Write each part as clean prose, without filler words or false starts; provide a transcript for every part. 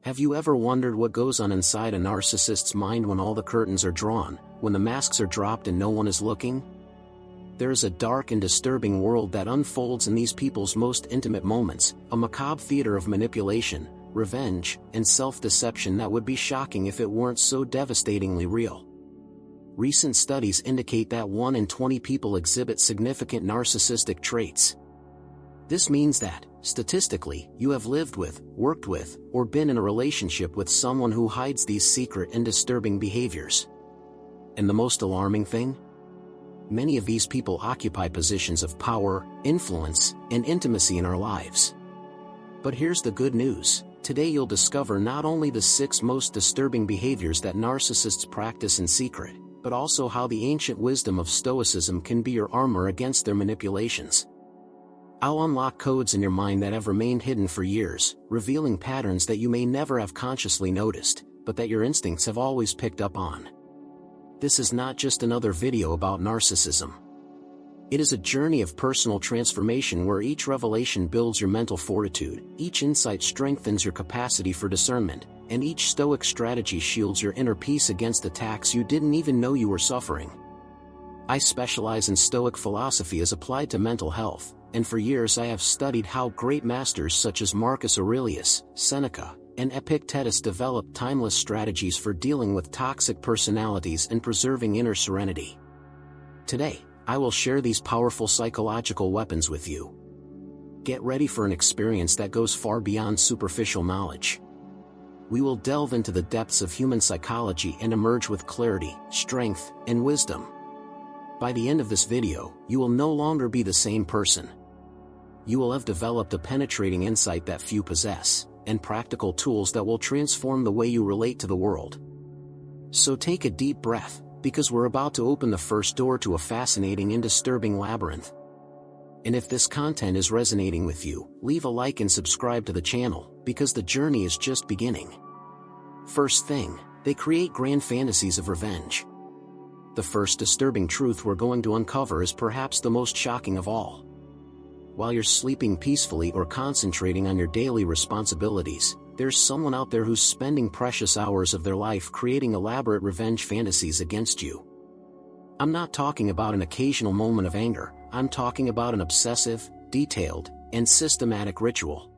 Have you ever wondered what goes on inside a narcissist's mind when all the curtains are drawn, when the masks are dropped and no one is looking? There is a dark and disturbing world that unfolds in these people's most intimate moments, a macabre theater of manipulation, revenge, and self-deception that would be shocking if it weren't so devastatingly real. Recent studies indicate that 1 in 20 people exhibit significant narcissistic traits. This means that, statistically, you have lived with, worked with, or been in a relationship with someone who hides these secret and disturbing behaviors. And the most alarming thing? Many of these people occupy positions of power, influence, and intimacy in our lives. But here's the good news. Today you'll discover not only the 6 most disturbing behaviors that narcissists practice in secret, but also how the ancient wisdom of Stoicism can be your armor against their manipulations. I'll unlock codes in your mind that have remained hidden for years, revealing patterns that you may never have consciously noticed, but that your instincts have always picked up on. This is not just another video about narcissism. It is a journey of personal transformation where each revelation builds your mental fortitude, each insight strengthens your capacity for discernment, and each stoic strategy shields your inner peace against attacks you didn't even know you were suffering. I specialize in Stoic philosophy as applied to mental health, and for years I have studied how great masters such as Marcus Aurelius, Seneca, and Epictetus developed timeless strategies for dealing with toxic personalities and preserving inner serenity. Today, I will share these powerful psychological weapons with you. Get ready for an experience that goes far beyond superficial knowledge. We will delve into the depths of human psychology and emerge with clarity, strength, and wisdom. By the end of this video, you will no longer be the same person. You will have developed a penetrating insight that few possess, and practical tools that will transform the way you relate to the world. So take a deep breath, because we're about to open the first door to a fascinating and disturbing labyrinth. And if this content is resonating with you, leave a like and subscribe to the channel, because the journey is just beginning. First thing, they create grand fantasies of revenge. The first disturbing truth we're going to uncover is perhaps the most shocking of all. While you're sleeping peacefully or concentrating on your daily responsibilities, there's someone out there who's spending precious hours of their life creating elaborate revenge fantasies against you. I'm not talking about an occasional moment of anger, I'm talking about an obsessive, detailed, and systematic ritual.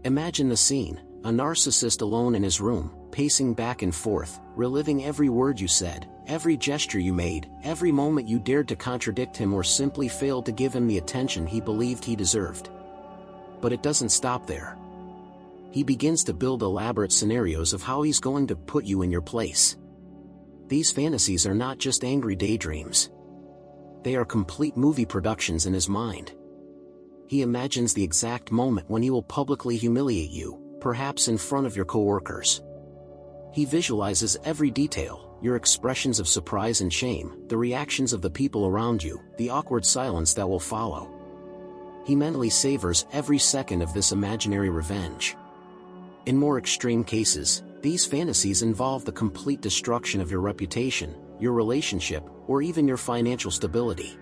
Imagine the scene, a narcissist alone in his room, pacing back and forth, reliving every word you said, every gesture you made, every moment you dared to contradict him or simply failed to give him the attention he believed he deserved. But it doesn't stop there. He begins to build elaborate scenarios of how he's going to put you in your place. These fantasies are not just angry daydreams. They are complete movie productions in his mind. He imagines the exact moment when he will publicly humiliate you, perhaps in front of your coworkers. He visualizes every detail, your expressions of surprise and shame, the reactions of the people around you, the awkward silence that will follow. He mentally savors every second of this imaginary revenge. In more extreme cases, these fantasies involve the complete destruction of your reputation, your relationship, or even your financial stability.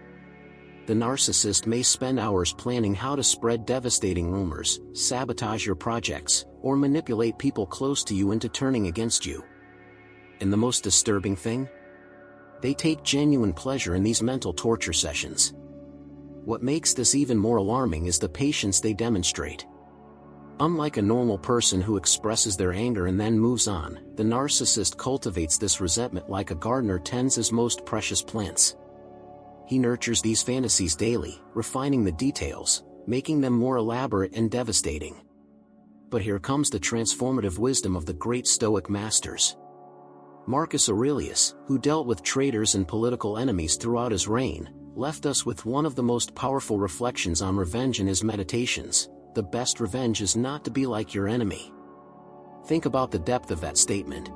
The narcissist may spend hours planning how to spread devastating rumors, sabotage your projects, or manipulate people close to you into turning against you. And the most disturbing thing? They take genuine pleasure in these mental torture sessions. What makes this even more alarming is the patience they demonstrate. Unlike a normal person who expresses their anger and then moves on, the narcissist cultivates this resentment like a gardener tends his most precious plants. He nurtures these fantasies daily, refining the details, making them more elaborate and devastating. But here comes the transformative wisdom of the great Stoic masters. Marcus Aurelius, who dealt with traitors and political enemies throughout his reign, left us with one of the most powerful reflections on revenge in his Meditations: the best revenge is not to be like your enemy. Think about the depth of that statement.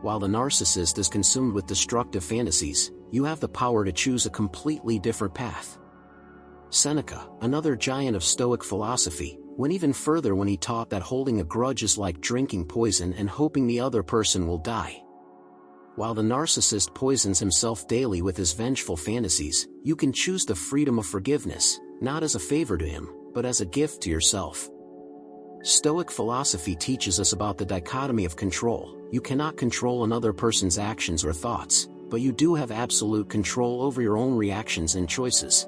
While the narcissist is consumed with destructive fantasies, you have the power to choose a completely different path. Seneca, another giant of Stoic philosophy, went even further when he taught that holding a grudge is like drinking poison and hoping the other person will die. While the narcissist poisons himself daily with his vengeful fantasies, you can choose the freedom of forgiveness, not as a favor to him, but as a gift to yourself. Stoic philosophy teaches us about the dichotomy of control. You cannot control another person's actions or thoughts, but you do have absolute control over your own reactions and choices.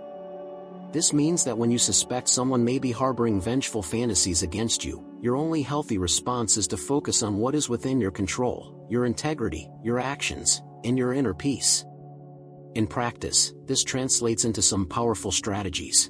This means that when you suspect someone may be harboring vengeful fantasies against you, your only healthy response is to focus on what is within your control, your integrity, your actions, and your inner peace. In practice, this translates into some powerful strategies.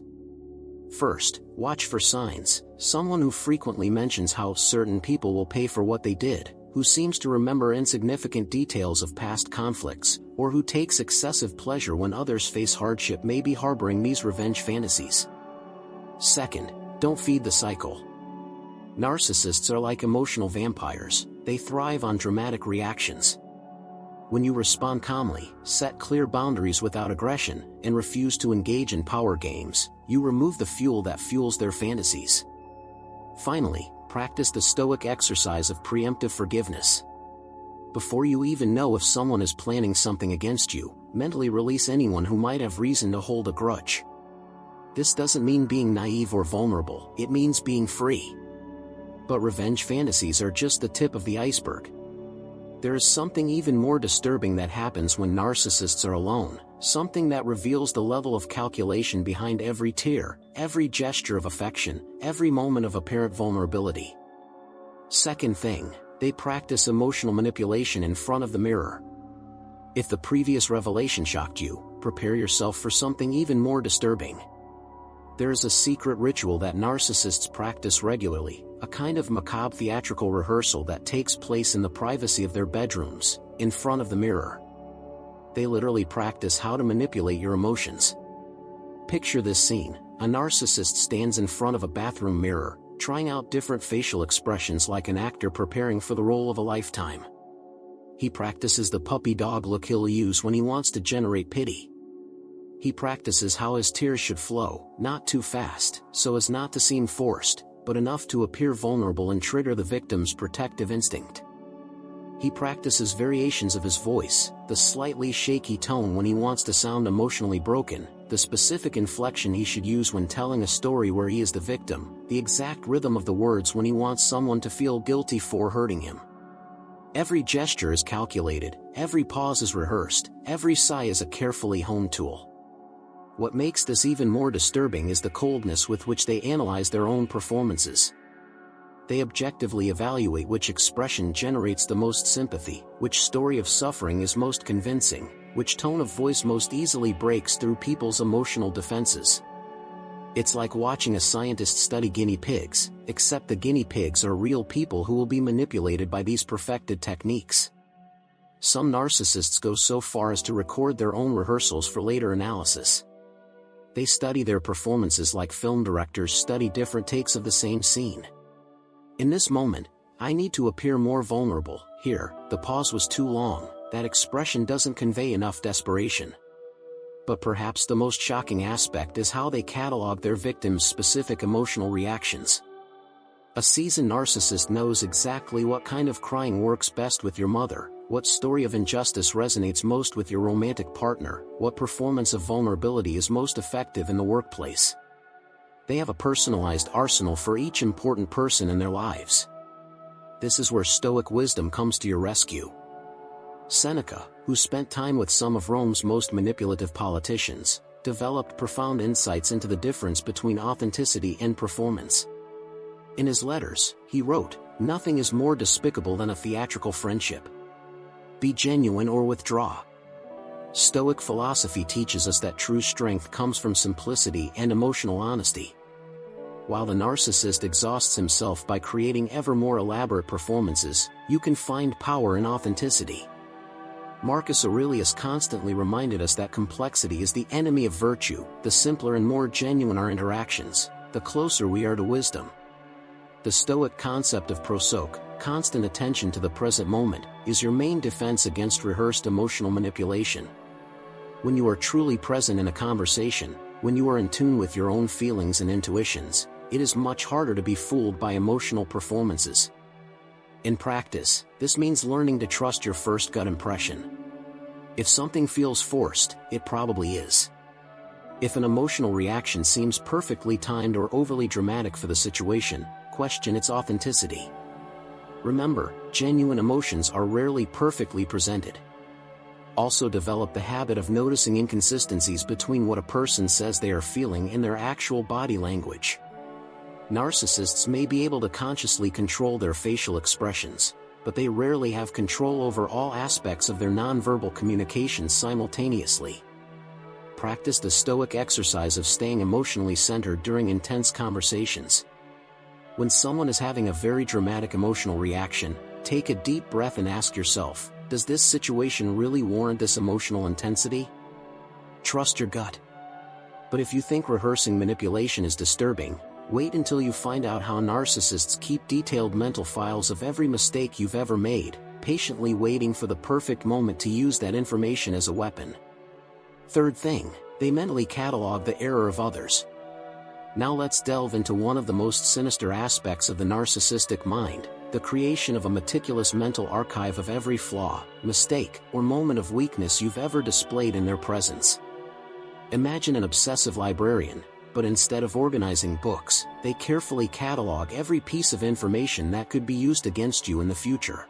First, watch for signs. Someone who frequently mentions how certain people will pay for what they did, who seems to remember insignificant details of past conflicts, or who takes excessive pleasure when others face hardship may be harboring these revenge fantasies. Second, don't feed the cycle. Narcissists are like emotional vampires. They thrive on dramatic reactions. When you respond calmly, set clear boundaries without aggression, and refuse to engage in power games, you remove the fuel that fuels their fantasies. Finally, practice the Stoic exercise of preemptive forgiveness. Before you even know if someone is planning something against you, mentally release anyone who might have reason to hold a grudge. This doesn't mean being naive or vulnerable, it means being free. But revenge fantasies are just the tip of the iceberg. There is something even more disturbing that happens when narcissists are alone, something that reveals the level of calculation behind every tear, every gesture of affection, every moment of apparent vulnerability. Second thing, they practice emotional manipulation in front of the mirror. If the previous revelation shocked you, prepare yourself for something even more disturbing. There is a secret ritual that narcissists practice regularly, a kind of macabre theatrical rehearsal that takes place in the privacy of their bedrooms, in front of the mirror. They literally practice how to manipulate your emotions. Picture this scene: a narcissist stands in front of a bathroom mirror, trying out different facial expressions like an actor preparing for the role of a lifetime. He practices the puppy dog look he'll use when he wants to generate pity. He practices how his tears should flow, not too fast, so as not to seem forced, but enough to appear vulnerable and trigger the victim's protective instinct. He practices variations of his voice, the slightly shaky tone when he wants to sound emotionally broken, the specific inflection he should use when telling a story where he is the victim, the exact rhythm of the words when he wants someone to feel guilty for hurting him. Every gesture is calculated, every pause is rehearsed, every sigh is a carefully honed tool. What makes this even more disturbing is the coldness with which they analyze their own performances. They objectively evaluate which expression generates the most sympathy, which story of suffering is most convincing, which tone of voice most easily breaks through people's emotional defenses. It's like watching a scientist study guinea pigs, except the guinea pigs are real people who will be manipulated by these perfected techniques. Some narcissists go so far as to record their own rehearsals for later analysis. They study their performances like film directors study different takes of the same scene. In this moment, I need to appear more vulnerable. Here, the pause was too long, that expression doesn't convey enough desperation. But perhaps the most shocking aspect is how they catalog their victims' specific emotional reactions. A seasoned narcissist knows exactly what kind of crying works best with your mother, what story of injustice resonates most with your romantic partner, what performance of vulnerability is most effective in the workplace. They have a personalized arsenal for each important person in their lives. This is where Stoic wisdom comes to your rescue. Seneca, who spent time with some of Rome's most manipulative politicians, developed profound insights into the difference between authenticity and performance. In his letters, he wrote, "Nothing is more despicable than a theatrical friendship. Be genuine or withdraw." Stoic philosophy teaches us that true strength comes from simplicity and emotional honesty. While the narcissist exhausts himself by creating ever more elaborate performances, you can find power in authenticity. Marcus Aurelius constantly reminded us that complexity is the enemy of virtue. The simpler and more genuine our interactions, the closer we are to wisdom. The Stoic concept of prosoche, constant attention to the present moment, is your main defense against rehearsed emotional manipulation. When you are truly present in a conversation, when you are in tune with your own feelings and intuitions, it is much harder to be fooled by emotional performances. In practice, this means learning to trust your first gut impression. If something feels forced, it probably is. If an emotional reaction seems perfectly timed or overly dramatic for the situation, question its authenticity. Remember, genuine emotions are rarely perfectly presented. Also develop the habit of noticing inconsistencies between what a person says they are feeling and their actual body language. Narcissists may be able to consciously control their facial expressions, but they rarely have control over all aspects of their nonverbal communications simultaneously. Practice the Stoic exercise of staying emotionally centered during intense conversations. When someone is having a very dramatic emotional reaction, take a deep breath and ask yourself, does this situation really warrant this emotional intensity? Trust your gut. But if you think rehearsing manipulation is disturbing, wait until you find out how narcissists keep detailed mental files of every mistake you've ever made, patiently waiting for the perfect moment to use that information as a weapon. Third thing, they mentally catalog the error of others. Now let's delve into one of the most sinister aspects of the narcissistic mind, the creation of a meticulous mental archive of every flaw, mistake, or moment of weakness you've ever displayed in their presence. Imagine an obsessive librarian, but instead of organizing books, they carefully catalog every piece of information that could be used against you in the future.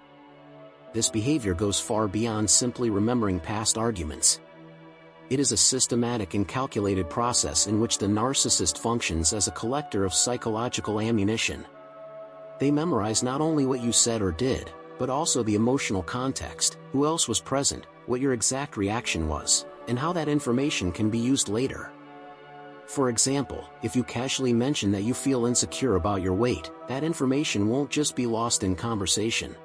This behavior goes far beyond simply remembering past arguments. It is a systematic and calculated process in which the narcissist functions as a collector of psychological ammunition. They memorize not only what you said or did, but also the emotional context, who else was present, what your exact reaction was, and how that information can be used later. For example, if you casually mention that you feel insecure about your weight, that information won't just be lost in conversation.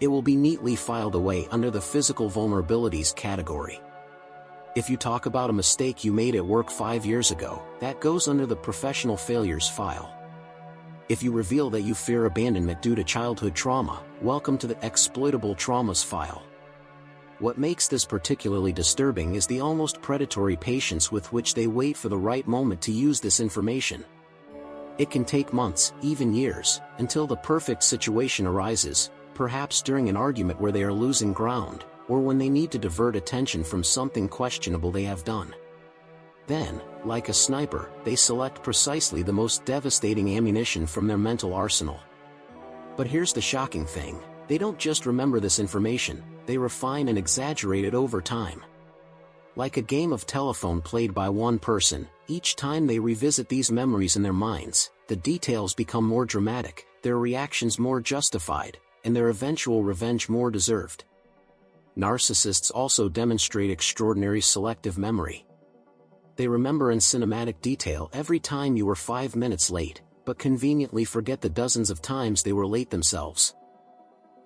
It will be neatly filed away under the physical vulnerabilities category. If you talk about a mistake you made at work 5 years ago, that goes under the professional failures file. If you reveal that you fear abandonment due to childhood trauma, welcome to the exploitable traumas file. What makes this particularly disturbing is the almost predatory patience with which they wait for the right moment to use this information. It can take months, even years, until the perfect situation arises, perhaps during an argument where they are losing ground, or when they need to divert attention from something questionable they have done. Then, like a sniper, they select precisely the most devastating ammunition from their mental arsenal. But here's the shocking thing, they don't just remember this information, they refine and exaggerate it over time. Like a game of telephone played by one person, each time they revisit these memories in their minds, the details become more dramatic, their reactions more justified, and their eventual revenge more deserved. Narcissists also demonstrate extraordinary selective memory. They remember in cinematic detail every time you were 5 minutes late, but conveniently forget the dozens of times they were late themselves.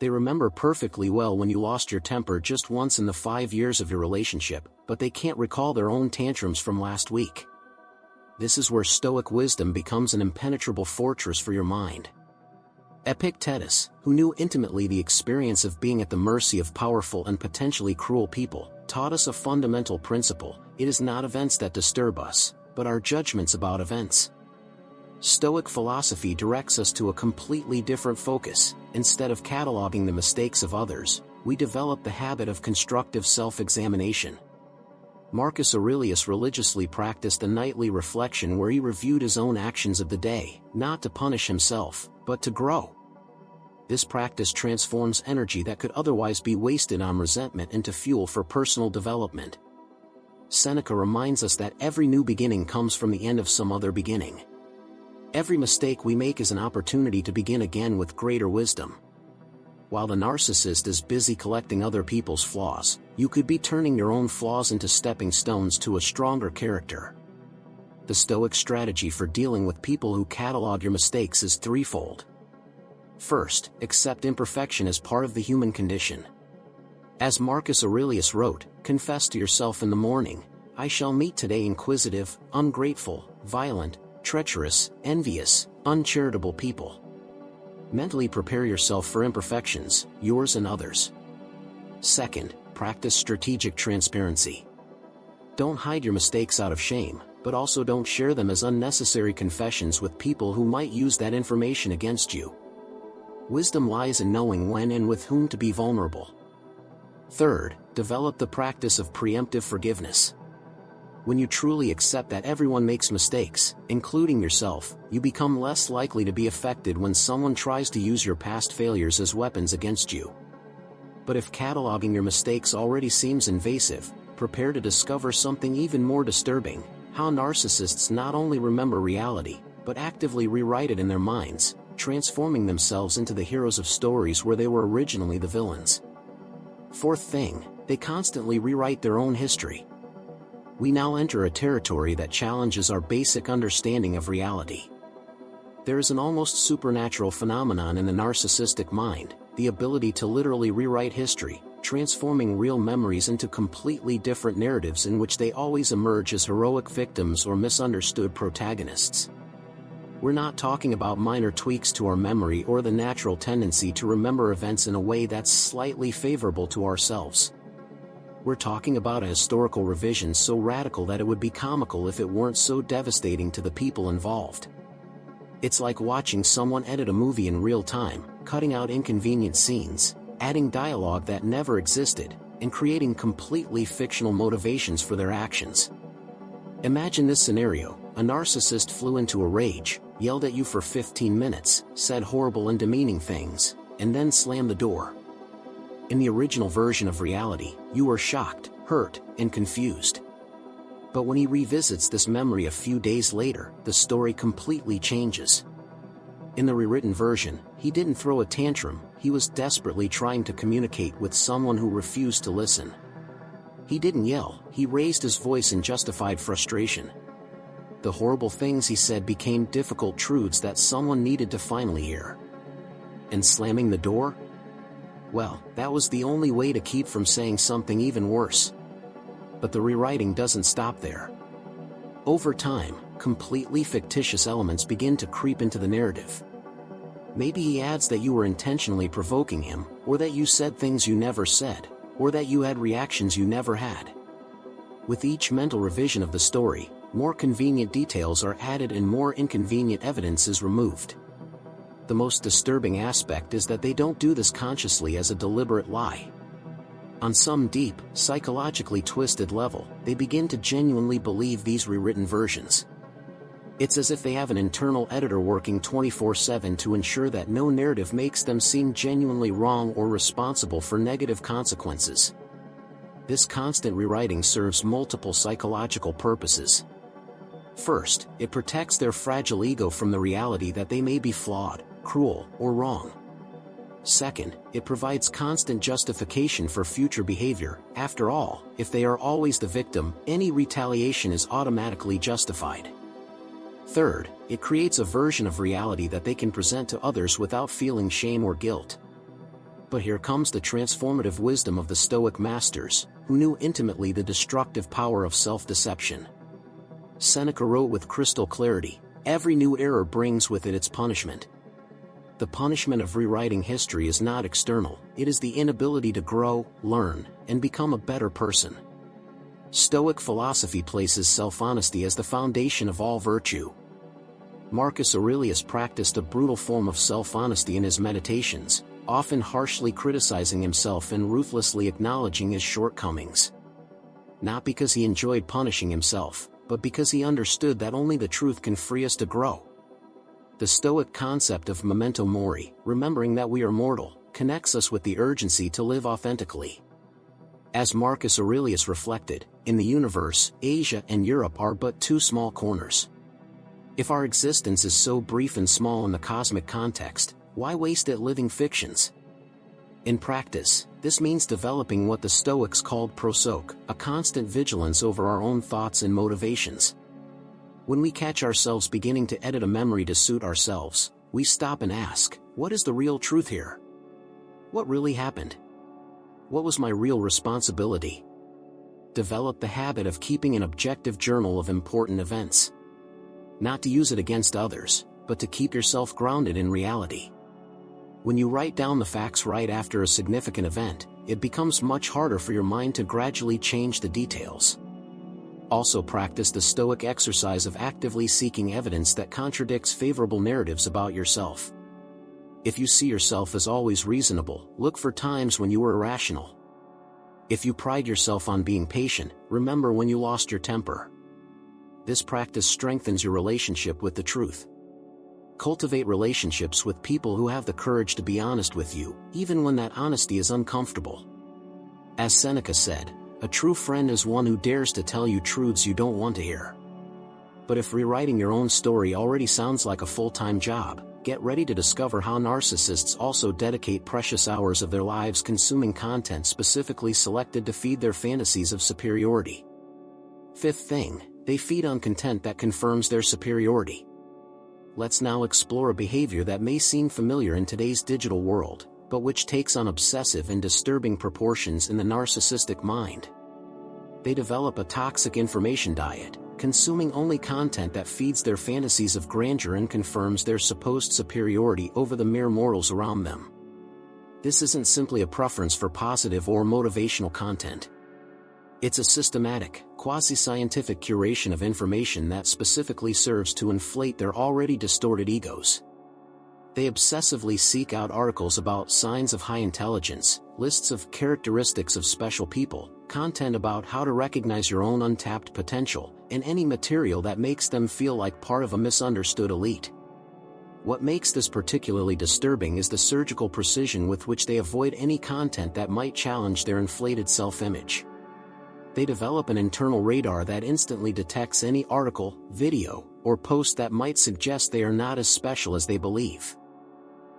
They remember perfectly well when you lost your temper just once in the 5 years of your relationship, but they can't recall their own tantrums from last week. This is where Stoic wisdom becomes an impenetrable fortress for your mind. Epictetus, who knew intimately the experience of being at the mercy of powerful and potentially cruel people, taught us a fundamental principle: it is not events that disturb us, but our judgments about events. Stoic philosophy directs us to a completely different focus. Instead of cataloging the mistakes of others, we develop the habit of constructive self-examination. Marcus Aurelius religiously practiced a nightly reflection where he reviewed his own actions of the day, not to punish himself, but to grow. This practice transforms energy that could otherwise be wasted on resentment into fuel for personal development. Seneca reminds us that every new beginning comes from the end of some other beginning. Every mistake we make is an opportunity to begin again with greater wisdom. While the narcissist is busy collecting other people's flaws, you could be turning your own flaws into stepping stones to a stronger character. The Stoic strategy for dealing with people who catalog your mistakes is threefold. First, accept imperfection as part of the human condition. As Marcus Aurelius wrote, confess to yourself in the morning, I shall meet today inquisitive, ungrateful, violent, treacherous, envious, uncharitable people. Mentally prepare yourself for imperfections, yours and others. Second, practice strategic transparency. Don't hide your mistakes out of shame, but also don't share them as unnecessary confessions with people who might use that information against you. Wisdom lies in knowing when and with whom to be vulnerable. Third, develop the practice of preemptive forgiveness. When you truly accept that everyone makes mistakes, including yourself, you become less likely to be affected when someone tries to use your past failures as weapons against you. But if cataloging your mistakes already seems invasive, prepare to discover something even more disturbing: how narcissists not only remember reality, but actively rewrite it in their minds, transforming themselves into the heroes of stories where they were originally the villains. Fourth thing, they constantly rewrite their own history. We now enter a territory that challenges our basic understanding of reality. There is an almost supernatural phenomenon in the narcissistic mind, the ability to literally rewrite history, transforming real memories into completely different narratives in which they always emerge as heroic victims or misunderstood protagonists. We're not talking about minor tweaks to our memory or the natural tendency to remember events in a way that's slightly favorable to ourselves. We're talking about a historical revision so radical that it would be comical if it weren't so devastating to the people involved. It's like watching someone edit a movie in real time, cutting out inconvenient scenes, adding dialogue that never existed, and creating completely fictional motivations for their actions. Imagine this scenario: a narcissist flew into a rage, yelled at you for 15 minutes, said horrible and demeaning things, and then slammed the door. In the original version of reality, you were shocked, hurt, and confused. But when he revisits this memory a few days later, the story completely changes. In the rewritten version, he didn't throw a tantrum, he was desperately trying to communicate with someone who refused to listen. He didn't yell, he raised his voice in justified frustration. The horrible things he said became difficult truths that someone needed to finally hear. And slamming the door? Well, that was the only way to keep from saying something even worse. But the rewriting doesn't stop there. Over time, completely fictitious elements begin to creep into the narrative. Maybe he adds that you were intentionally provoking him, or that you said things you never said, or that you had reactions you never had. With each mental revision of the story, more convenient details are added and more inconvenient evidence is removed. The most disturbing aspect is that they don't do this consciously as a deliberate lie. On some deep, psychologically twisted level, they begin to genuinely believe these rewritten versions. It's as if they have an internal editor working 24/7 to ensure that no narrative makes them seem genuinely wrong or responsible for negative consequences. This constant rewriting serves multiple psychological purposes. First, it protects their fragile ego from the reality that they may be flawed, cruel, or wrong. Second, it provides constant justification for future behavior. After all, if they are always the victim, any retaliation is automatically justified. Third, it creates a version of reality that they can present to others without feeling shame or guilt. But here comes the transformative wisdom of the Stoic masters, who knew intimately the destructive power of self-deception. Seneca wrote with crystal clarity, "Every new error brings with it its punishment." The punishment of rewriting history is not external, it is the inability to grow, learn, and become a better person. Stoic philosophy places self-honesty as the foundation of all virtue. Marcus Aurelius practiced a brutal form of self-honesty in his meditations, often harshly criticizing himself and ruthlessly acknowledging his shortcomings. Not because he enjoyed punishing himself, but because he understood that only the truth can free us to grow. The Stoic concept of memento mori, remembering that we are mortal, connects us with the urgency to live authentically. As Marcus Aurelius reflected, in the universe, Asia and Europe are but two small corners. If our existence is so brief and small in the cosmic context, why waste it living fictions? In practice, this means developing what the Stoics called prosoche, a constant vigilance over our own thoughts and motivations. When we catch ourselves beginning to edit a memory to suit ourselves, we stop and ask, what is the real truth here? What really happened? What was my real responsibility? Develop the habit of keeping an objective journal of important events. Not to use it against others, but to keep yourself grounded in reality. When you write down the facts right after a significant event, it becomes much harder for your mind to gradually change the details. Also practice the Stoic exercise of actively seeking evidence that contradicts favorable narratives about yourself. If you see yourself as always reasonable, look for times when you were irrational. If you pride yourself on being patient, remember when you lost your temper. This practice strengthens your relationship with the truth. Cultivate relationships with people who have the courage to be honest with you, even when that honesty is uncomfortable. As Seneca said, a true friend is one who dares to tell you truths you don't want to hear. But if rewriting your own story already sounds like a full-time job, get ready to discover how narcissists also dedicate precious hours of their lives consuming content specifically selected to feed their fantasies of superiority. Fifth thing, they feed on content that confirms their superiority. Let's now explore a behavior that may seem familiar in today's digital world, but which takes on obsessive and disturbing proportions in the narcissistic mind. They develop a toxic information diet, consuming only content that feeds their fantasies of grandeur and confirms their supposed superiority over the mere mortals around them. This isn't simply a preference for positive or motivational content. It's a systematic, quasi-scientific curation of information that specifically serves to inflate their already distorted egos. They obsessively seek out articles about signs of high intelligence, lists of characteristics of special people, content about how to recognize your own untapped potential, and any material that makes them feel like part of a misunderstood elite. What makes this particularly disturbing is the surgical precision with which they avoid any content that might challenge their inflated self-image. They develop an internal radar that instantly detects any article, video, or post that might suggest they are not as special as they believe.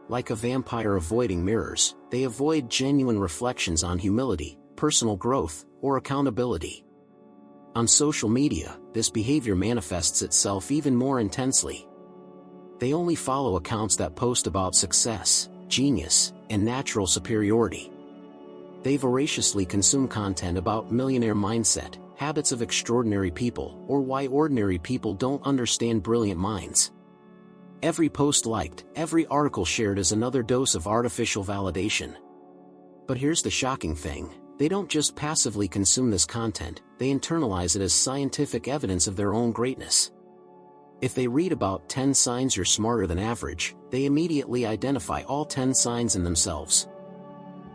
Like a vampire avoiding mirrors, they avoid genuine reflections on humility, personal growth, or accountability. On social media, this behavior manifests itself even more intensely. They only follow accounts that post about success, genius, and natural superiority. They voraciously consume content about millionaire mindset, habits of extraordinary people, or why ordinary people don't understand brilliant minds. Every post liked, every article shared is another dose of artificial validation. But here's the shocking thing. They don't just passively consume this content, they internalize it as scientific evidence of their own greatness. If they read about 10 signs you're smarter than average, they immediately identify all 10 signs in themselves.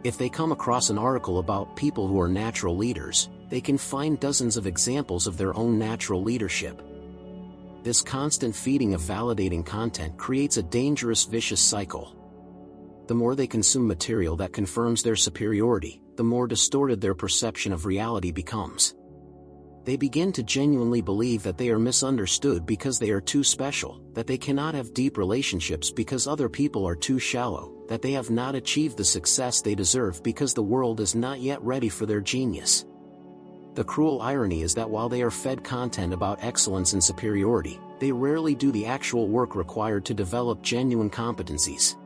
If they come across an article about people who are natural leaders, they can find dozens of examples of their own natural leadership. This constant feeding of validating content creates a dangerous vicious cycle. The more they consume material that confirms their superiority, the more distorted their perception of reality becomes. They begin to genuinely believe that they are misunderstood because they are too special, that they cannot have deep relationships because other people are too shallow, that they have not achieved the success they deserve because the world is not yet ready for their genius. The cruel irony is that while they are fed content about excellence and superiority, they rarely do the actual work required to develop genuine competencies.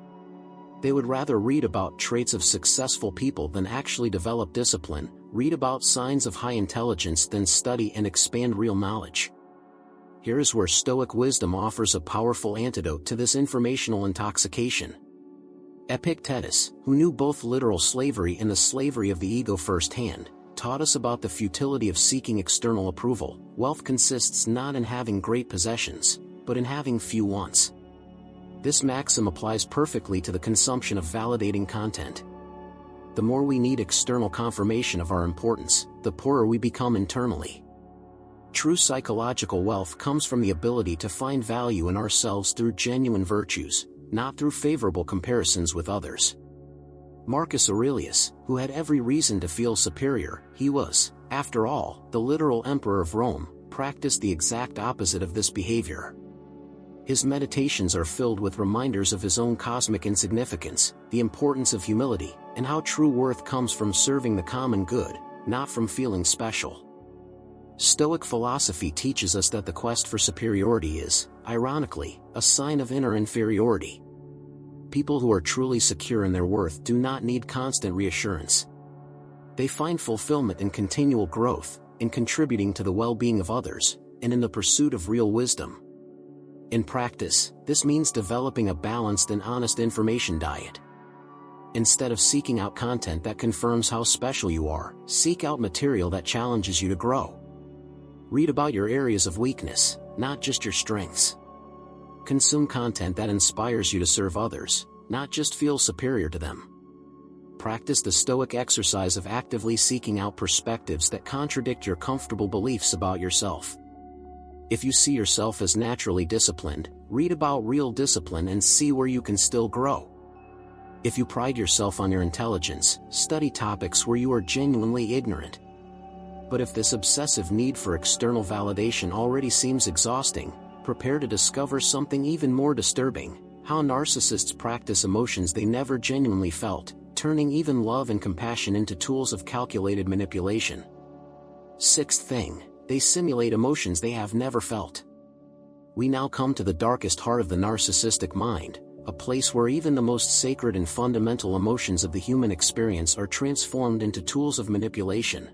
They would rather read about traits of successful people than actually develop discipline, read about signs of high intelligence than study and expand real knowledge. Here is where Stoic wisdom offers a powerful antidote to this informational intoxication. Epictetus, who knew both literal slavery and the slavery of the ego firsthand, taught us about the futility of seeking external approval. Wealth consists not in having great possessions, but in having few wants. This maxim applies perfectly to the consumption of validating content. The more we need external confirmation of our importance, the poorer we become internally. True psychological wealth comes from the ability to find value in ourselves through genuine virtues, not through favorable comparisons with others. Marcus Aurelius, who had every reason to feel superior, he was, after all, the literal emperor of Rome, practiced the exact opposite of this behavior. His meditations are filled with reminders of his own cosmic insignificance, the importance of humility, and how true worth comes from serving the common good, not from feeling special. Stoic philosophy teaches us that the quest for superiority is, ironically, a sign of inner inferiority. People who are truly secure in their worth do not need constant reassurance. They find fulfillment in continual growth, in contributing to the well-being of others, and in the pursuit of real wisdom. In practice, this means developing a balanced and honest information diet. Instead of seeking out content that confirms how special you are, seek out material that challenges you to grow. Read about your areas of weakness, not just your strengths. Consume content that inspires you to serve others, not just feel superior to them. Practice the Stoic exercise of actively seeking out perspectives that contradict your comfortable beliefs about yourself. If you see yourself as naturally disciplined, read about real discipline and see where you can still grow. If you pride yourself on your intelligence, study topics where you are genuinely ignorant. But if this obsessive need for external validation already seems exhausting, prepare to discover something even more disturbing: how narcissists practice emotions they never genuinely felt, turning even love and compassion into tools of calculated manipulation. Sixth thing, they simulate emotions they have never felt. We now come to the darkest heart of the narcissistic mind, a place where even the most sacred and fundamental emotions of the human experience are transformed into tools of manipulation.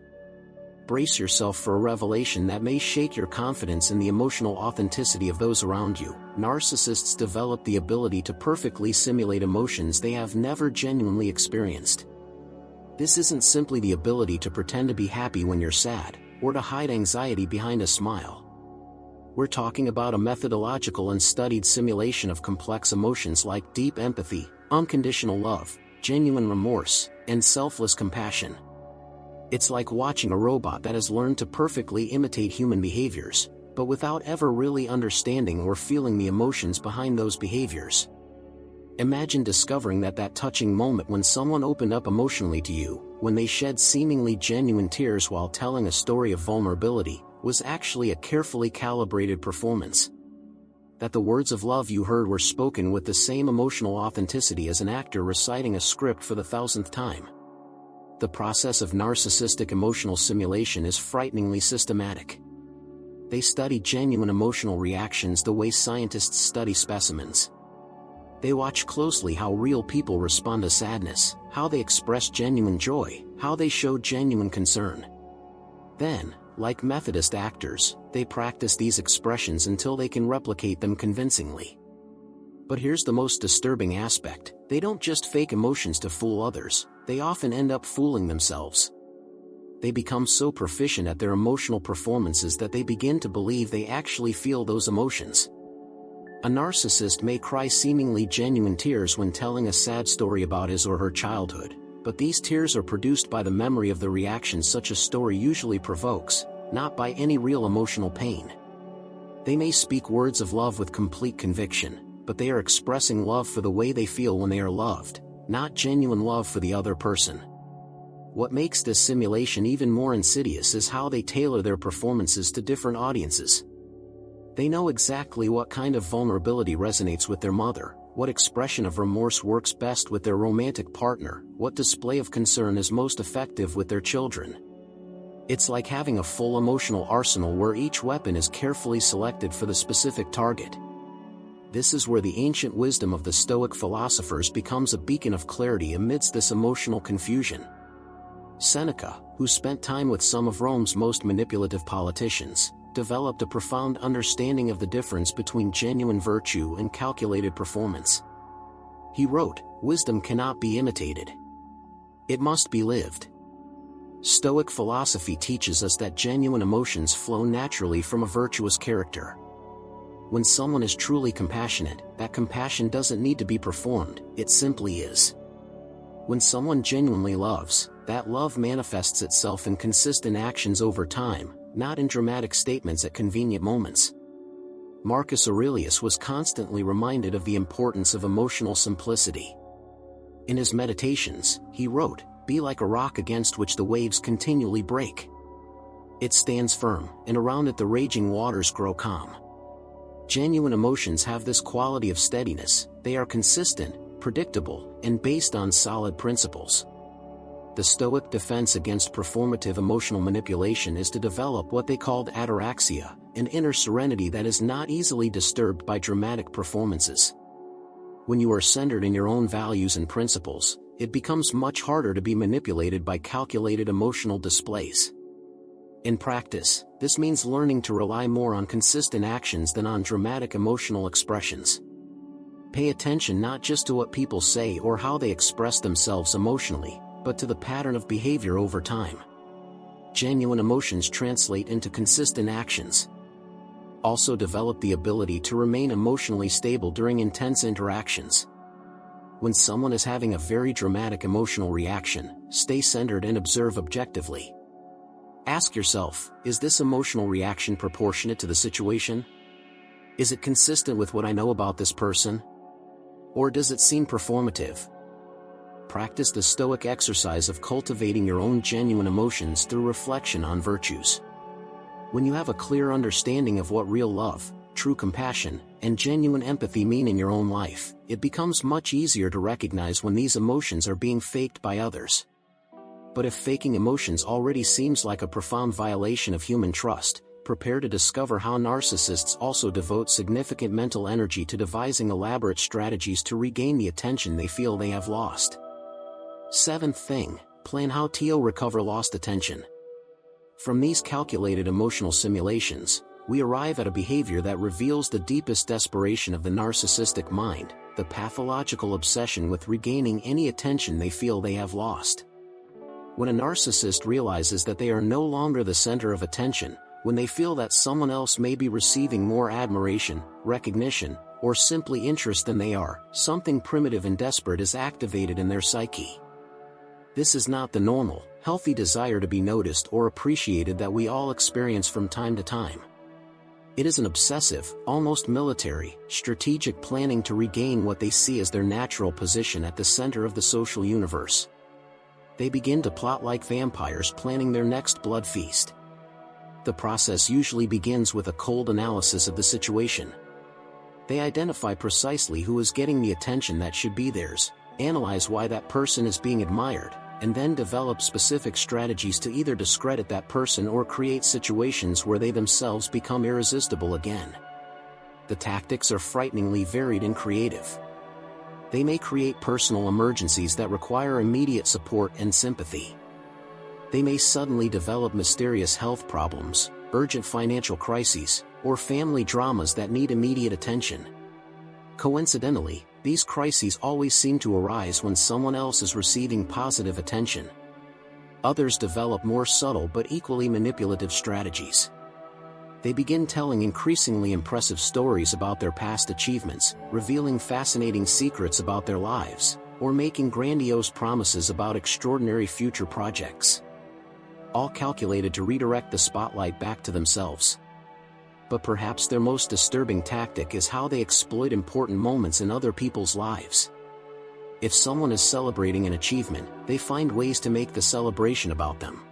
Brace yourself for a revelation that may shake your confidence in the emotional authenticity of those around you. Narcissists develop the ability to perfectly simulate emotions they have never genuinely experienced. This isn't simply the ability to pretend to be happy when you're sad, or to hide anxiety behind a smile. We're talking about a methodological and studied simulation of complex emotions like deep empathy, unconditional love, genuine remorse, and selfless compassion. It's like watching a robot that has learned to perfectly imitate human behaviors, but without ever really understanding or feeling the emotions behind those behaviors. Imagine discovering that touching moment when someone opened up emotionally to you, when they shed seemingly genuine tears while telling a story of vulnerability, was actually a carefully calibrated performance. That the words of love you heard were spoken with the same emotional authenticity as an actor reciting a script for the 1,000th time. The process of narcissistic emotional simulation is frighteningly systematic. They study genuine emotional reactions the way scientists study specimens. They watch closely how real people respond to sadness, how they express genuine joy, how they show genuine concern. Then, like Methodist actors, they practice these expressions until they can replicate them convincingly. But here's the most disturbing aspect: they don't just fake emotions to fool others, they often end up fooling themselves. They become so proficient at their emotional performances that they begin to believe they actually feel those emotions. A narcissist may cry seemingly genuine tears when telling a sad story about his or her childhood, but these tears are produced by the memory of the reaction such a story usually provokes, not by any real emotional pain. They may speak words of love with complete conviction, but they are expressing love for the way they feel when they are loved, not genuine love for the other person. What makes this simulation even more insidious is how they tailor their performances to different audiences. They know exactly what kind of vulnerability resonates with their mother, what expression of remorse works best with their romantic partner, what display of concern is most effective with their children. It's like having a full emotional arsenal where each weapon is carefully selected for the specific target. This is where the ancient wisdom of the Stoic philosophers becomes a beacon of clarity amidst this emotional confusion. Seneca, who spent time with some of Rome's most manipulative politicians, developed a profound understanding of the difference between genuine virtue and calculated performance. He wrote, "Wisdom cannot be imitated. It must be lived." Stoic philosophy teaches us that genuine emotions flow naturally from a virtuous character. When someone is truly compassionate, that compassion doesn't need to be performed, it simply is. When someone genuinely loves, that love manifests itself in consistent actions over time, not in dramatic statements at convenient moments. Marcus Aurelius was constantly reminded of the importance of emotional simplicity. In his Meditations, he wrote, "Be like a rock against which the waves continually break. It stands firm, and around it the raging waters grow calm." Genuine emotions have this quality of steadiness: they are consistent, predictable, and based on solid principles. The Stoic defense against performative emotional manipulation is to develop what they called ataraxia, an inner serenity that is not easily disturbed by dramatic performances. When you are centered in your own values and principles, it becomes much harder to be manipulated by calculated emotional displays. In practice, this means learning to rely more on consistent actions than on dramatic emotional expressions. Pay attention not just to what people say or how they express themselves emotionally, but to the pattern of behavior over time. Genuine emotions translate into consistent actions. Also develop the ability to remain emotionally stable during intense interactions. When someone is having a very dramatic emotional reaction, stay centered and observe objectively. Ask yourself, is this emotional reaction proportionate to the situation? Is it consistent with what I know about this person? Or does it seem performative? Practice the Stoic exercise of cultivating your own genuine emotions through reflection on virtues. When you have a clear understanding of what real love, true compassion, and genuine empathy mean in your own life, it becomes much easier to recognize when these emotions are being faked by others. But if faking emotions already seems like a profound violation of human trust, prepare to discover how narcissists also devote significant mental energy to devising elaborate strategies to regain the attention they feel they have lost. Seventh thing, plan how to recover lost attention. From these calculated emotional simulations, we arrive at a behavior that reveals the deepest desperation of the narcissistic mind, the pathological obsession with regaining any attention they feel they have lost. When a narcissist realizes that they are no longer the center of attention, when they feel that someone else may be receiving more admiration, recognition, or simply interest than they are, something primitive and desperate is activated in their psyche. This is not the normal, healthy desire to be noticed or appreciated that we all experience from time to time. It is an obsessive, almost military, strategic planning to regain what they see as their natural position at the center of the social universe. They begin to plot like vampires planning their next blood feast. The process usually begins with a cold analysis of the situation. They identify precisely who is getting the attention that should be theirs, analyze why that person is being admired, and then develop specific strategies to either discredit that person or create situations where they themselves become irresistible again. The tactics are frighteningly varied and creative. They may create personal emergencies that require immediate support and sympathy. They may suddenly develop mysterious health problems, urgent financial crises, or family dramas that need immediate attention. Coincidentally, these crises always seem to arise when someone else is receiving positive attention. Others develop more subtle but equally manipulative strategies. They begin telling increasingly impressive stories about their past achievements, revealing fascinating secrets about their lives, or making grandiose promises about extraordinary future projects. All calculated to redirect the spotlight back to themselves. But perhaps their most disturbing tactic is how they exploit important moments in other people's lives. If someone is celebrating an achievement, they find ways to make the celebration about them.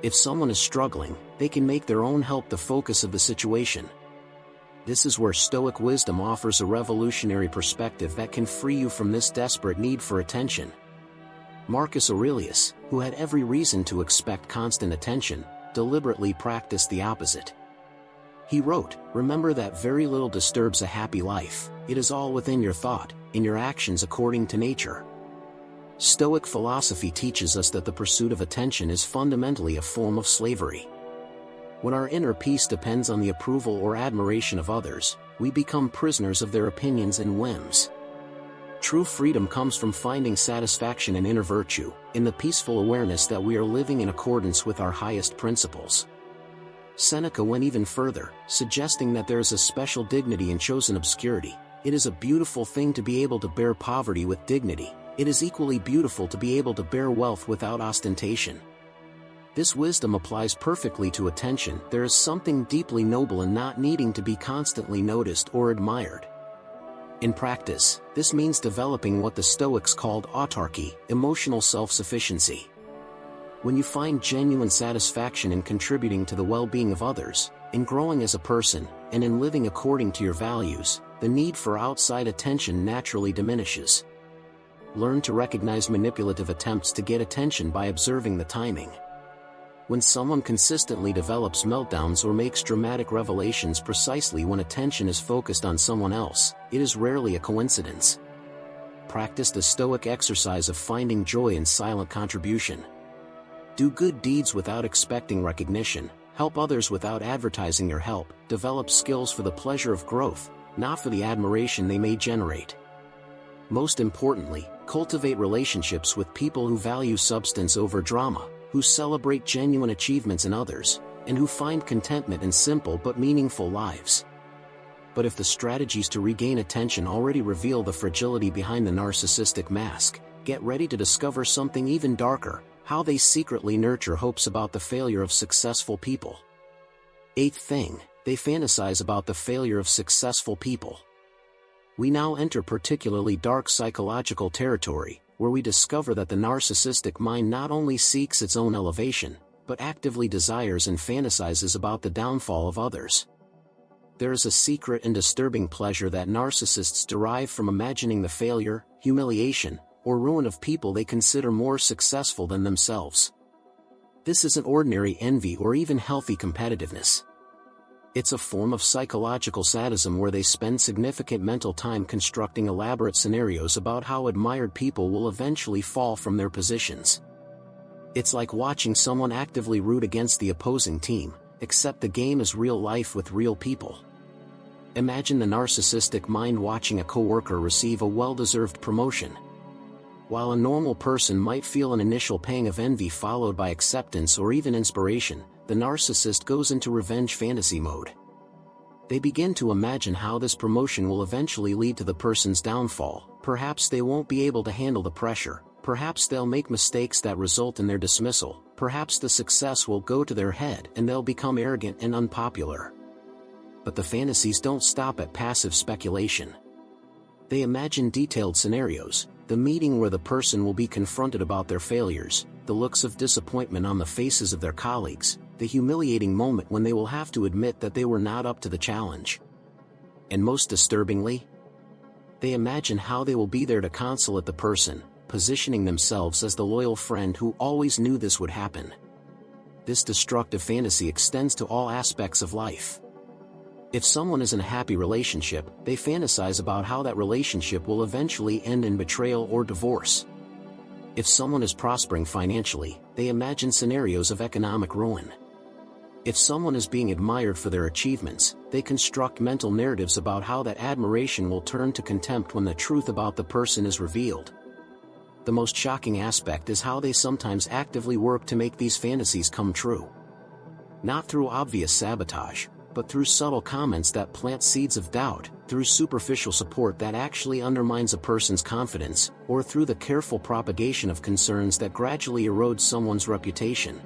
If someone is struggling, they can make their own help the focus of the situation. This is where Stoic wisdom offers a revolutionary perspective that can free you from this desperate need for attention. Marcus Aurelius, who had every reason to expect constant attention, deliberately practiced the opposite. He wrote, "Remember that very little disturbs a happy life, it is all within your thought, in your actions according to nature." Stoic philosophy teaches us that the pursuit of attention is fundamentally a form of slavery. When our inner peace depends on the approval or admiration of others, we become prisoners of their opinions and whims. True freedom comes from finding satisfaction in inner virtue, in the peaceful awareness that we are living in accordance with our highest principles. Seneca went even further, suggesting that there is a special dignity in chosen obscurity. It is a beautiful thing to be able to bear poverty with dignity. It is equally beautiful to be able to bear wealth without ostentation. This wisdom applies perfectly to attention. There is something deeply noble in not needing to be constantly noticed or admired. In practice, this means developing what the Stoics called autarky, emotional self-sufficiency. When you find genuine satisfaction in contributing to the well-being of others, in growing as a person, and in living according to your values, the need for outside attention naturally diminishes. Learn to recognize manipulative attempts to get attention by observing the timing. When someone consistently develops meltdowns or makes dramatic revelations precisely when attention is focused on someone else, it is rarely a coincidence. Practice the Stoic exercise of finding joy in silent contribution. Do good deeds without expecting recognition, help others without advertising your help, develop skills for the pleasure of growth, not for the admiration they may generate. Most importantly, cultivate relationships with people who value substance over drama, who celebrate genuine achievements in others, and who find contentment in simple but meaningful lives. But if the strategies to regain attention already reveal the fragility behind the narcissistic mask, get ready to discover something even darker: How they secretly nurture hopes about the failure of successful people. Eighth thing, they fantasize about the failure of successful people. We now enter particularly dark psychological territory, where we discover that the narcissistic mind not only seeks its own elevation, but actively desires and fantasizes about the downfall of others. There is a secret and disturbing pleasure that narcissists derive from imagining the failure, humiliation, or ruin of people they consider more successful than themselves. This isn't ordinary envy or even healthy competitiveness. It's a form of psychological sadism where they spend significant mental time constructing elaborate scenarios about how admired people will eventually fall from their positions. It's like watching someone actively root against the opposing team, except the game is real life with real people. Imagine the narcissistic mind watching a coworker receive a well-deserved promotion. While a normal person might feel an initial pang of envy followed by acceptance or even inspiration, the narcissist goes into revenge fantasy mode. They begin to imagine how this promotion will eventually lead to the person's downfall. Perhaps they won't be able to handle the pressure, perhaps they'll make mistakes that result in their dismissal, perhaps the success will go to their head and they'll become arrogant and unpopular. But the fantasies don't stop at passive speculation. They imagine detailed scenarios, the meeting where the person will be confronted about their failures, the looks of disappointment on the faces of their colleagues, the humiliating moment when they will have to admit that they were not up to the challenge. And most disturbingly, they imagine how they will be there to consolate the person, positioning themselves as the loyal friend who always knew this would happen. This destructive fantasy extends to all aspects of life. If someone is in a happy relationship, they fantasize about how that relationship will eventually end in betrayal or divorce. If someone is prospering financially, they imagine scenarios of economic ruin. If someone is being admired for their achievements, they construct mental narratives about how that admiration will turn to contempt when the truth about the person is revealed. The most shocking aspect is how they sometimes actively work to make these fantasies come true. Not through obvious sabotage, but through subtle comments that plant seeds of doubt, through superficial support that actually undermines a person's confidence, or through the careful propagation of concerns that gradually erode someone's reputation.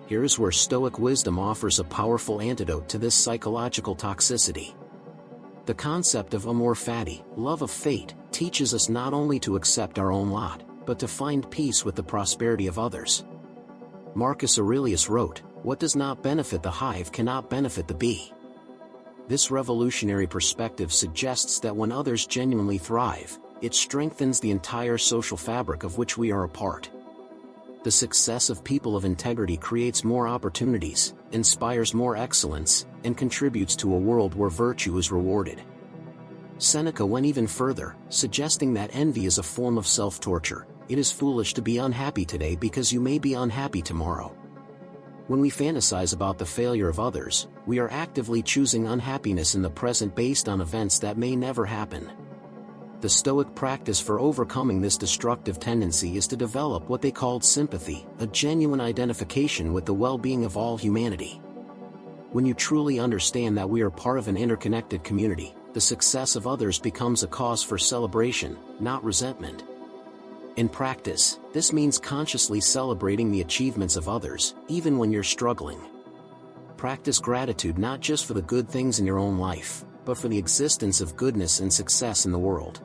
Here's where Stoic wisdom offers a powerful antidote to this psychological toxicity. The concept of amor fati, love of fate, teaches us not only to accept our own lot, but to find peace with the prosperity of others. Marcus Aurelius wrote, "What does not benefit the hive cannot benefit the bee." This revolutionary perspective suggests that when others genuinely thrive, it strengthens the entire social fabric of which we are a part. The success of people of integrity creates more opportunities, inspires more excellence, and contributes to a world where virtue is rewarded. Seneca went even further, suggesting that envy is a form of self-torture. It is foolish to be unhappy today because you may be unhappy tomorrow. When we fantasize about the failure of others, we are actively choosing unhappiness in the present based on events that may never happen. The Stoic practice for overcoming this destructive tendency is to develop what they called sympathy, a genuine identification with the well-being of all humanity. When you truly understand that we are part of an interconnected community, the success of others becomes a cause for celebration, not resentment. In practice, this means consciously celebrating the achievements of others, even when you're struggling. Practice gratitude not just for the good things in your own life, but for the existence of goodness and success in the world.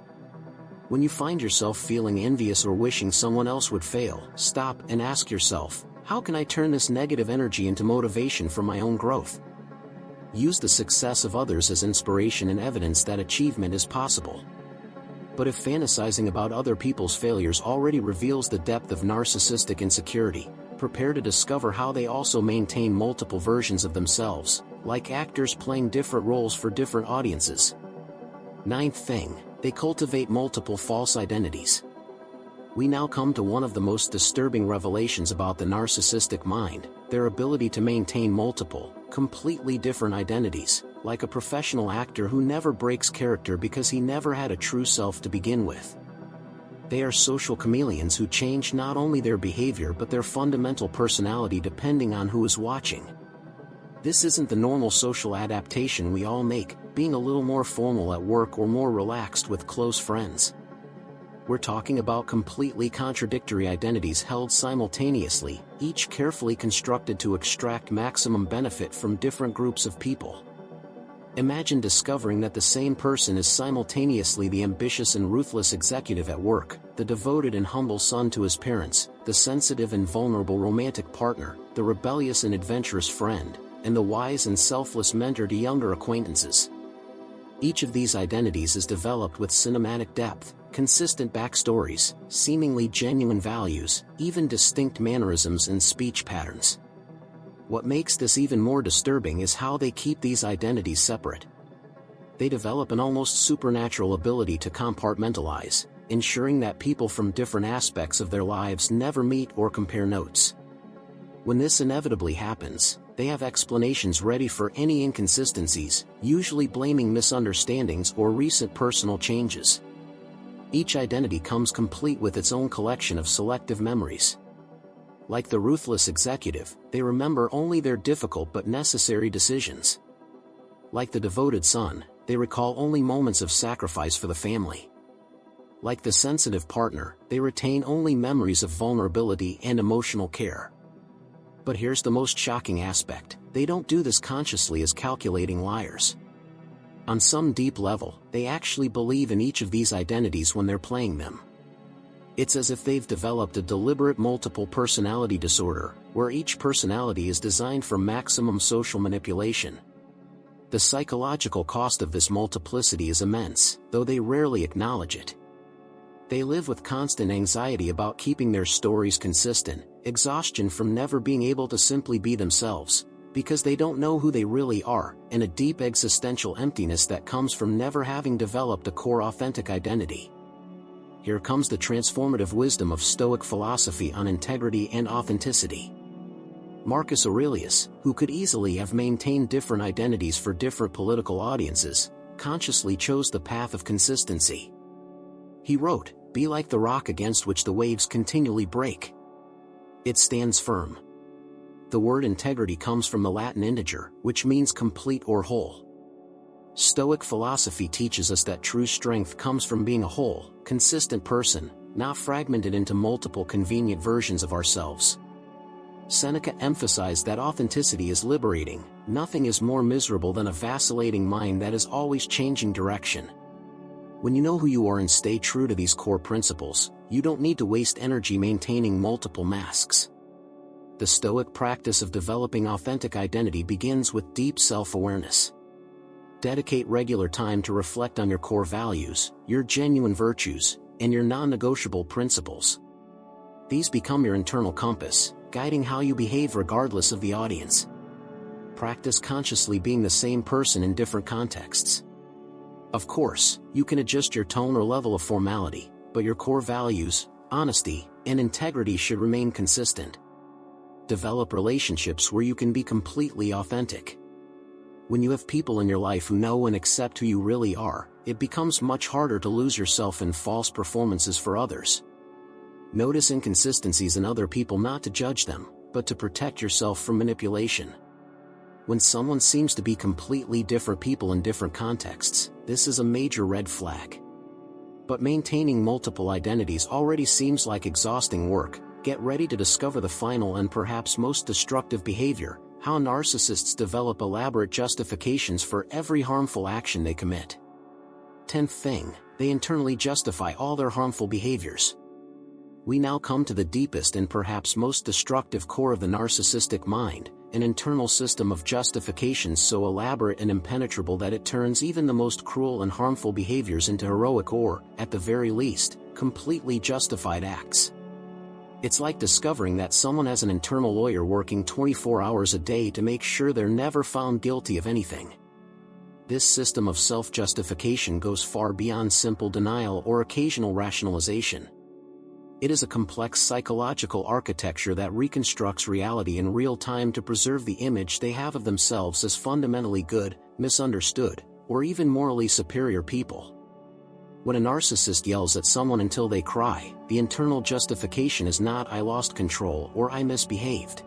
When you find yourself feeling envious or wishing someone else would fail, stop and ask yourself, how can I turn this negative energy into motivation for my own growth? Use the success of others as inspiration and evidence that achievement is possible. But if fantasizing about other people's failures already reveals the depth of narcissistic insecurity, prepare to discover how they also maintain multiple versions of themselves, like actors playing different roles for different audiences. Ninth thing, they cultivate multiple false identities. We now come to one of the most disturbing revelations about the narcissistic mind, their ability to maintain multiple, completely different identities, like a professional actor who never breaks character because he never had a true self to begin with. They are social chameleons who change not only their behavior but their fundamental personality depending on who is watching. This isn't the normal social adaptation we all make, being a little more formal at work or more relaxed with close friends. we're talking about completely contradictory identities held simultaneously, each carefully constructed to extract maximum benefit from different groups of people. Imagine discovering that the same person is simultaneously the ambitious and ruthless executive at work, the devoted and humble son to his parents, the sensitive and vulnerable romantic partner, the rebellious and adventurous friend, and the wise and selfless mentor to younger acquaintances. Each of these identities is developed with cinematic depth, consistent backstories, seemingly genuine values, even distinct mannerisms and speech patterns. What makes this even more disturbing is how they keep these identities separate. They develop an almost supernatural ability to compartmentalize, ensuring that people from different aspects of their lives never meet or compare notes. When this inevitably happens, they have explanations ready for any inconsistencies, usually blaming misunderstandings or recent personal changes. Each identity comes complete with its own collection of selective memories. Like the ruthless executive, they remember only their difficult but necessary decisions. Like the devoted son, they recall only moments of sacrifice for the family. Like the sensitive partner, they retain only memories of vulnerability and emotional care. But here's the most shocking aspect: they don't do this consciously as calculating liars. On some deep level, they actually believe in each of these identities when they're playing them. It's as if they've developed a deliberate multiple personality disorder, where each personality is designed for maximum social manipulation. The psychological cost of this multiplicity is immense, though they rarely acknowledge it. They live with constant anxiety about keeping their stories consistent, exhaustion from never being able to simply be themselves, because they don't know who they really are, and a deep existential emptiness that comes from never having developed a core authentic identity. Here comes the transformative wisdom of Stoic philosophy on integrity and authenticity. Marcus Aurelius, who could easily have maintained different identities for different political audiences, consciously chose the path of consistency. He wrote, "Be like the rock against which the waves continually break. It stands firm." The word integrity comes from the Latin integer, which means complete or whole. Stoic philosophy teaches us that true strength comes from being a whole, consistent person, not fragmented into multiple convenient versions of ourselves. Seneca emphasized that authenticity is liberating. Nothing is more miserable than a vacillating mind that is always changing direction. When you know who you are and stay true to these core principles, you don't need to waste energy maintaining multiple masks. The Stoic practice of developing authentic identity begins with deep self-awareness. Dedicate regular time to reflect on your core values, your genuine virtues, and your non-negotiable principles. These become your internal compass, guiding how you behave regardless of the audience. Practice consciously being the same person in different contexts. Of course, you can adjust your tone or level of formality, but your core values, honesty, and integrity should remain consistent. Develop relationships where you can be completely authentic. When you have people in your life who know and accept who you really are, it becomes much harder to lose yourself in false performances for others. Notice inconsistencies in other people, not to judge them, but to protect yourself from manipulation. When someone seems to be completely different people in different contexts, this is a major red flag. But maintaining multiple identities already seems like exhausting work. Get ready to discover the final and perhaps most destructive behavior: how narcissists develop elaborate justifications for every harmful action they commit. 10th thing, they internally justify all their harmful behaviors. We now come to the deepest and perhaps most destructive core of the narcissistic mind, an internal system of justifications so elaborate and impenetrable that it turns even the most cruel and harmful behaviors into heroic or, at the very least, completely justified acts. It's like discovering that someone has an internal lawyer working 24 hours a day to make sure they're never found guilty of anything. This system of self-justification goes far beyond simple denial or occasional rationalization. It is a complex psychological architecture that reconstructs reality in real time to preserve the image they have of themselves as fundamentally good, misunderstood, or even morally superior people. When a narcissist yells at someone until they cry, the internal justification is not "I lost control" or "I misbehaved."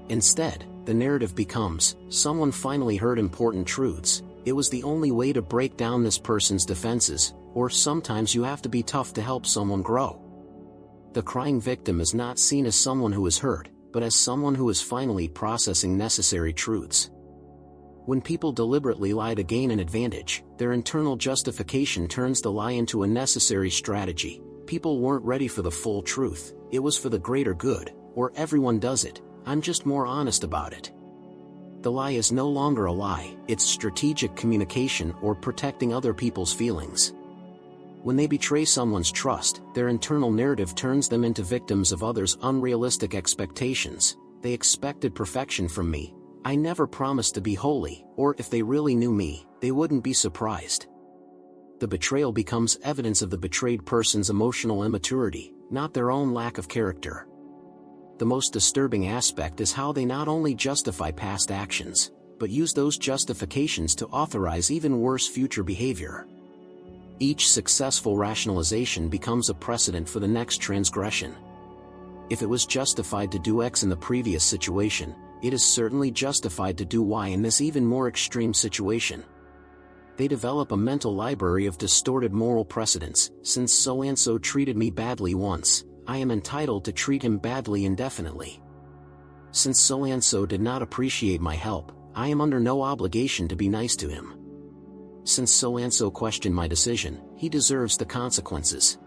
Instead, the narrative becomes, "Someone finally heard important truths, it was the only way to break down this person's defenses," or sometimes you have to be tough to help someone grow. The crying victim is not seen as someone who is hurt, but as someone who is finally processing necessary truths. When people deliberately lie to gain an advantage, their internal justification turns the lie into a necessary strategy. People weren't ready for the full truth, it was for the greater good, or everyone does it, I'm just more honest about it. The lie is no longer a lie, it's strategic communication or protecting other people's feelings. When they betray someone's trust, their internal narrative turns them into victims of others' unrealistic expectations. They expected perfection from me, I never promised to be holy, or if they really knew me, they wouldn't be surprised. The betrayal becomes evidence of the betrayed person's emotional immaturity, not their own lack of character. The most disturbing aspect is how they not only justify past actions, but use those justifications to authorize even worse future behavior. Each successful rationalization becomes a precedent for the next transgression. If it was justified to do X in the previous situation, it is certainly justified to do Y in this even more extreme situation. They develop a mental library of distorted moral precedents. Since so-and-so treated me badly once, I am entitled to treat him badly indefinitely. Since so-and-so did not appreciate my help, I am under no obligation to be nice to him. Since so-and-so questioned my decision, he deserves the consequences.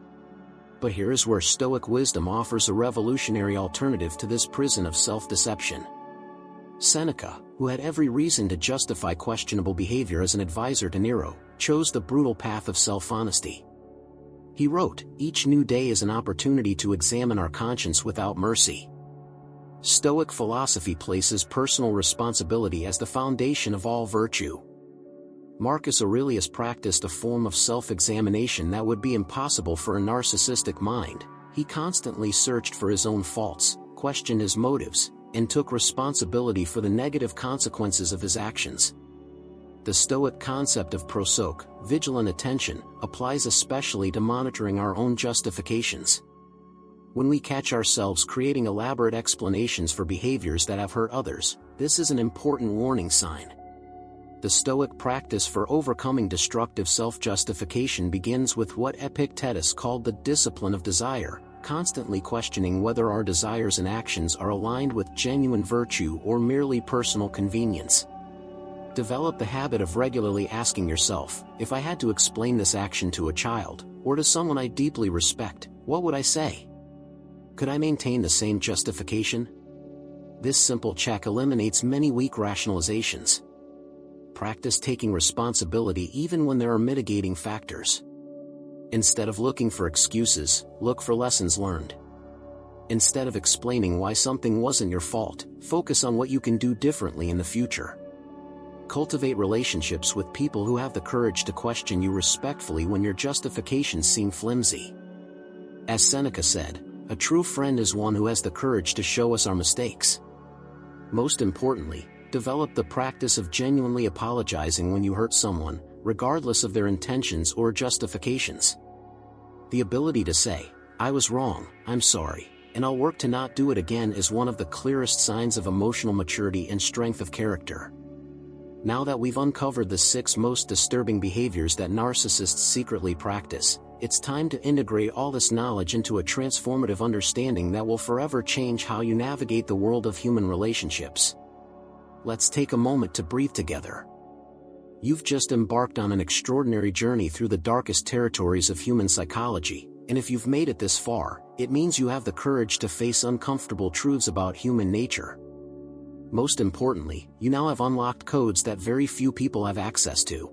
But here is where Stoic wisdom offers a revolutionary alternative to this prison of self-deception. Seneca, who had every reason to justify questionable behavior as an advisor to Nero, chose the brutal path of self-honesty. He wrote, "Each new day is an opportunity to examine our conscience without mercy." Stoic philosophy places personal responsibility as the foundation of all virtue. Marcus Aurelius practiced a form of self-examination that would be impossible for a narcissistic mind. He constantly searched for his own faults, questioned his motives, and took responsibility for the negative consequences of his actions. The Stoic concept of prosoche, vigilant attention, applies especially to monitoring our own justifications. When we catch ourselves creating elaborate explanations for behaviors that have hurt others, this is an important warning sign. The Stoic practice for overcoming destructive self-justification begins with what Epictetus called the discipline of desire, constantly questioning whether our desires and actions are aligned with genuine virtue or merely personal convenience. Develop the habit of regularly asking yourself, if I had to explain this action to a child, or to someone I deeply respect, what would I say? Could I maintain the same justification? This simple check eliminates many weak rationalizations. Practice taking responsibility even when there are mitigating factors. Instead of looking for excuses, look for lessons learned. Instead of explaining why something wasn't your fault, focus on what you can do differently in the future. Cultivate relationships with people who have the courage to question you respectfully when your justifications seem flimsy. As Seneca said, a true friend is one who has the courage to show us our mistakes. Most importantly, develop the practice of genuinely apologizing when you hurt someone, regardless of their intentions or justifications. The ability to say, "I was wrong, I'm sorry, and I'll work to not do it again," is one of the clearest signs of emotional maturity and strength of character. Now that we've uncovered the 6 most disturbing behaviors that narcissists secretly practice, it's time to integrate all this knowledge into a transformative understanding that will forever change how you navigate the world of human relationships. Let's take a moment to breathe together. You've just embarked on an extraordinary journey through the darkest territories of human psychology, and if you've made it this far, it means you have the courage to face uncomfortable truths about human nature. Most importantly, you now have unlocked codes that very few people have access to.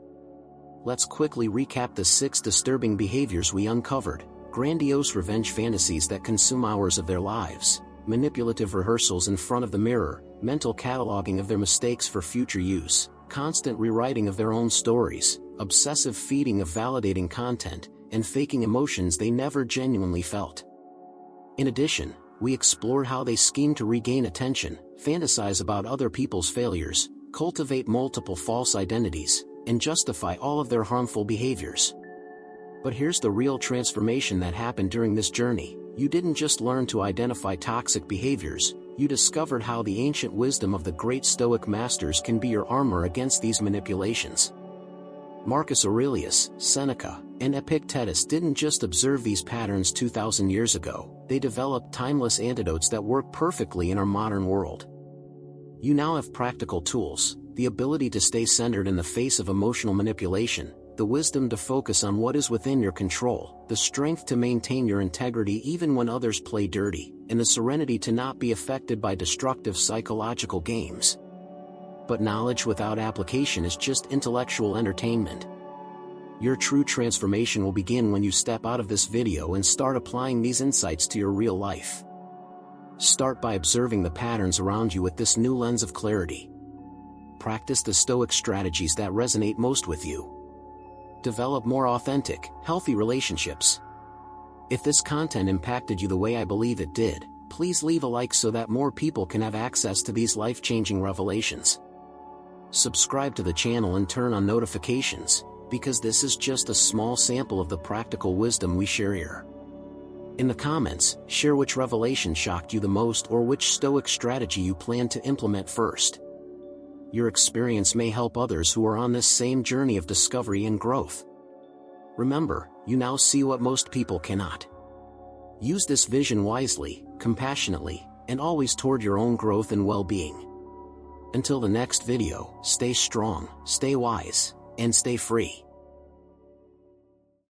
Let's quickly recap the 6 disturbing behaviors we uncovered: grandiose revenge fantasies that consume hours of their lives, manipulative rehearsals in front of the mirror, mental cataloging of their mistakes for future use, constant rewriting of their own stories, obsessive feeding of validating content, and faking emotions they never genuinely felt. In addition, we explore how they scheme to regain attention, fantasize about other people's failures, cultivate multiple false identities, and justify all of their harmful behaviors. But here's the real transformation that happened during this journey. You didn't just learn to identify toxic behaviors, you discovered how the ancient wisdom of the great Stoic masters can be your armor against these manipulations. Marcus Aurelius, Seneca, And Epictetus didn't just observe these patterns 2,000 years ago, they developed timeless antidotes that work perfectly in our modern world. You now have practical tools, the ability to stay centered in the face of emotional manipulation, the wisdom to focus on what is within your control, the strength to maintain your integrity even when others play dirty, and the serenity to not be affected by destructive psychological games. But knowledge without application is just intellectual entertainment. Your true transformation will begin when you step out of this video and start applying these insights to your real life. Start by observing the patterns around you with this new lens of clarity. Practice the Stoic strategies that resonate most with you. Develop more authentic, healthy relationships. If this content impacted you the way I believe it did, please leave a like so that more people can have access to these life-changing revelations. Subscribe to the channel and turn on notifications, because this is just a small sample of the practical wisdom we share here. In the comments, share which revelation shocked you the most or which Stoic strategy you plan to implement first. Your experience may help others who are on this same journey of discovery and growth. Remember, you now see what most people cannot. Use this vision wisely, compassionately, and always toward your own growth and well-being. Until the next video, stay strong, stay wise, and stay free.